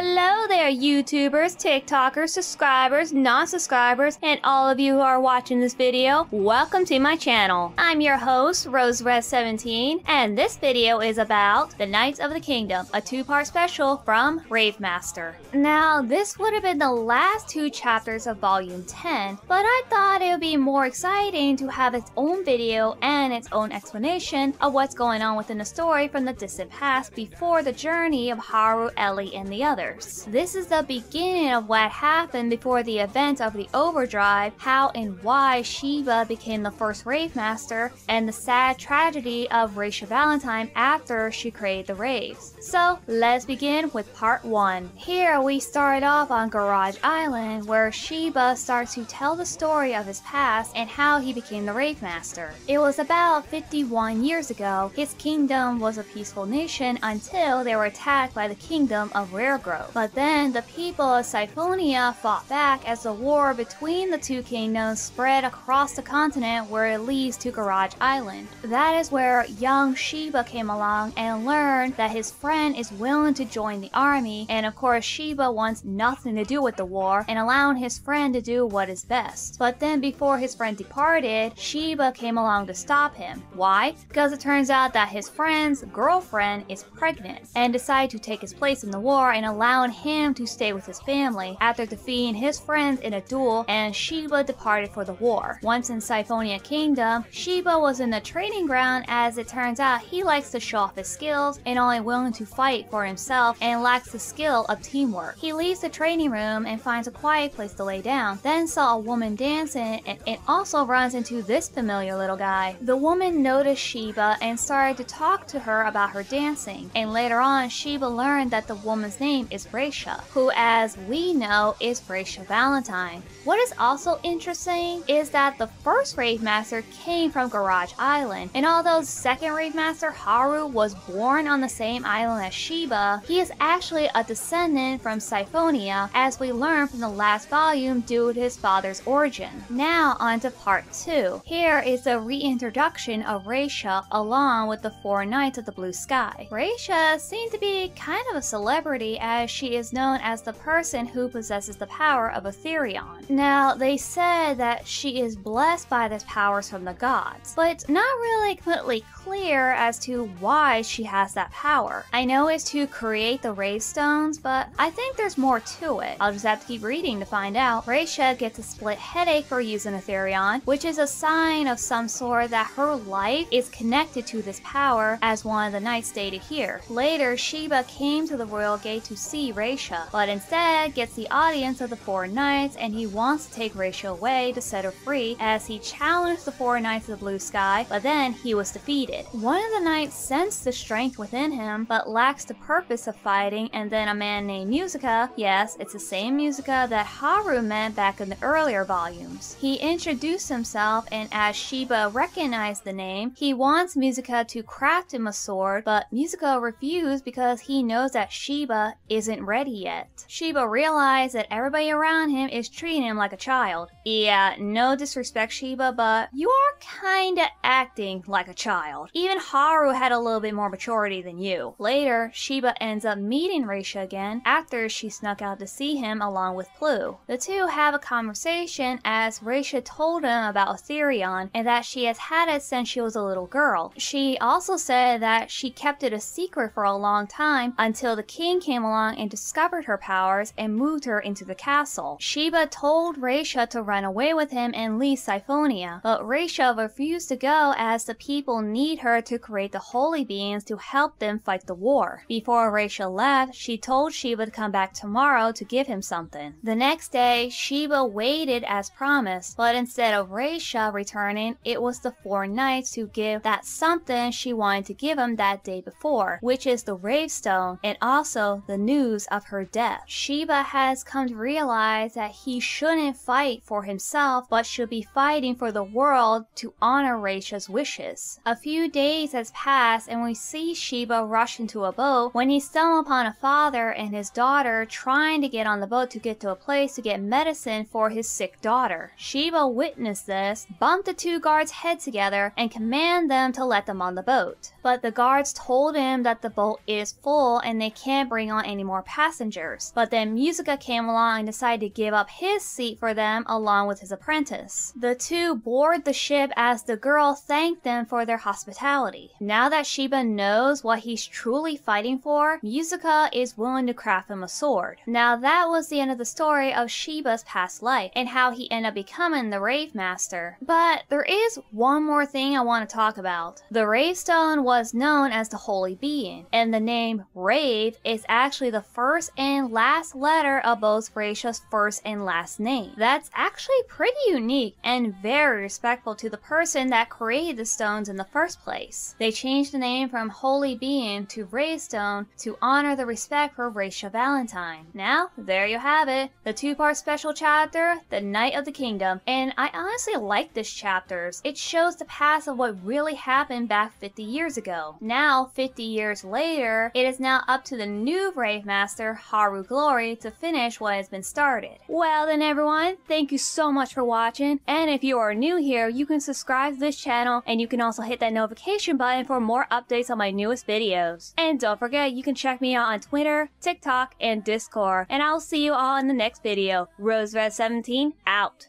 Hello there, YouTubers, TikTokers, subscribers, non-subscribers, and all of you who are watching this video. Welcome to my channel. I'm your host, RoseRez17, and this video is about The Knights of the Kingdom, a two-part special from Rave Master. Now, this would have been the last two chapters of Volume 10, but I thought it would be more exciting to have its own video and its own explanation of what's going on within the story from the distant past before the journey of Haru, Ellie, and the others. This is the beginning of what happened before the event of the Overdrive, how and why Shiba became the first Rave Master, and the sad tragedy of Raisha Valentine after she created the Raves. So let's begin with part 1. Here we start off on Garage Island, where Shiba starts to tell the story of his past and how he became the Rave Master. It was about 51 years ago. His kingdom was a peaceful nation until they were attacked by the kingdom of Rare Grove. But then the people of Syphonia fought back as the war between the two kingdoms spread across the continent, where it leads to Garage Island. That is where young Shiba came along and learned that his friend is willing to join the army, and of course Shiba wants nothing to do with the war and allowing his friend to do what is best. But then before his friend departed, Shiba came along to stop him. Why? Because it turns out that his friend's girlfriend is pregnant and decided to take his place in the war and allowing him to stay with his family after defeating his friends in a duel, and Shiba departed for the war. Once in Syphonia Kingdom, Shiba was in the training ground, as it turns out he likes to show off his skills and only willing to fight for himself and lacks the skill of teamwork. He leaves the training room and finds a quiet place to lay down, then saw a woman dancing and it also runs into this familiar little guy. The woman noticed Shiba and started to talk to her about her dancing, and later on Shiba learned that the woman's name is Raisha, who as we know is Raisha Valentine. What is also interesting is that the first Rave Master came from Garage Island, and although second Rave Master Haru was born on the same island as Shiba, he is actually a descendant from Syphonia, as we learned from the last volume due to his father's origin. Now on to part 2. Here is the reintroduction of Raisha along with the 4 Knights of the Blue Sky. Raisha seemed to be kind of a celebrity, as she is known as the person who possesses the power of Aetherion. Now, they said that she is blessed by these powers from the gods, but it's not really completely clear as to why she has that power. I know it's to create the Rave Stones, but I think there's more to it. I'll just have to keep reading to find out. Raisha gets a split headache for using Aetherion, which is a sign of some sort that her life is connected to this power, as one of the knights stated here. Later, Shiba came to the royal gate to see Raisha, but instead gets the audience of the 4 Knights, and he wants to take Raisha away to set her free, as he challenged the 4 Knights of the Blue Sky, but then he was defeated. One of the knights sensed the strength within him, but lacks the purpose of fighting, and then a man named Musica, yes, it's the same Musica that Haru met back in the earlier volumes. He introduced himself, and as Shiba recognized the name, he wants Musica to craft him a sword, but Musica refused because he knows that Shiba isn't ready yet. Shiba realized that everybody around him is treating him like a child. Yeah, no disrespect Shiba, but you are kinda acting like a child. Even Haru had a little bit more maturity than you. Later, Shiba ends up meeting Raisha again after she snuck out to see him along with Plu. The two have a conversation as Raisha told him about Aetherion and that she has had it since she was a little girl. She also said that she kept it a secret for a long time until the king came along and discovered her powers and moved her into the castle. Shiba told Raisha to run away with him and leave Syphonia, but Raisha refused to go as the people need her to create the holy beings to help them fight the war. Before Raisha left, she told Shiba to come back tomorrow to give him something. The next day, Shiba waited as promised, but instead of Raisha returning, it was the 4 Knights to give that something she wanted to give him that day before, which is the Rave Stone and also the news of her death. Shiba has come to realize that he shouldn't fight for himself, but should be fighting for the world to honor Raisha's wishes. A few days has passed and we see Shiba rush into a boat when he stumbles upon a father and his daughter trying to get on the boat to get to a place to get medicine for his sick daughter. Shiba witnessed this, bumped the 2 guards' heads together, and commanded them to let them on the boat. But the guards told him that the boat is full and they can't bring on any any more passengers. But then Musica came along and decided to give up his seat for them along with his apprentice. The two board the ship as the girl thanked them for their hospitality. Now that Sheba knows what he's truly fighting for, Musica is willing to craft him a sword. Now that was the end of the story of Sheba's past life and how he ended up becoming the Rave Master. But there is one more thing I want to talk about. The Rave Stone was known as the Holy Being, and the name Rave is actually the first and last letter of both Raisha's first and last name. That's actually pretty unique and very respectful to the person that created the stones in the first place. They changed the name from Holy Being to Rave Stone to honor the respect for Raisha Valentine. Now, there you have it, the two-part special chapter, The Night of the Kingdom, and I honestly like this chapters. It shows the past of what really happened back 50 years ago. Now, 50 years later, it is now up to the new Rave Master, Haru Glory, to finish what has been started. Well then everyone, thank you so much for watching, and if you are new here, you can subscribe to this channel, and you can also hit that notification button for more updates on my newest videos. And don't forget, you can check me out on Twitter, TikTok, and Discord, and I'll see you all in the next video. RoseRed17 out.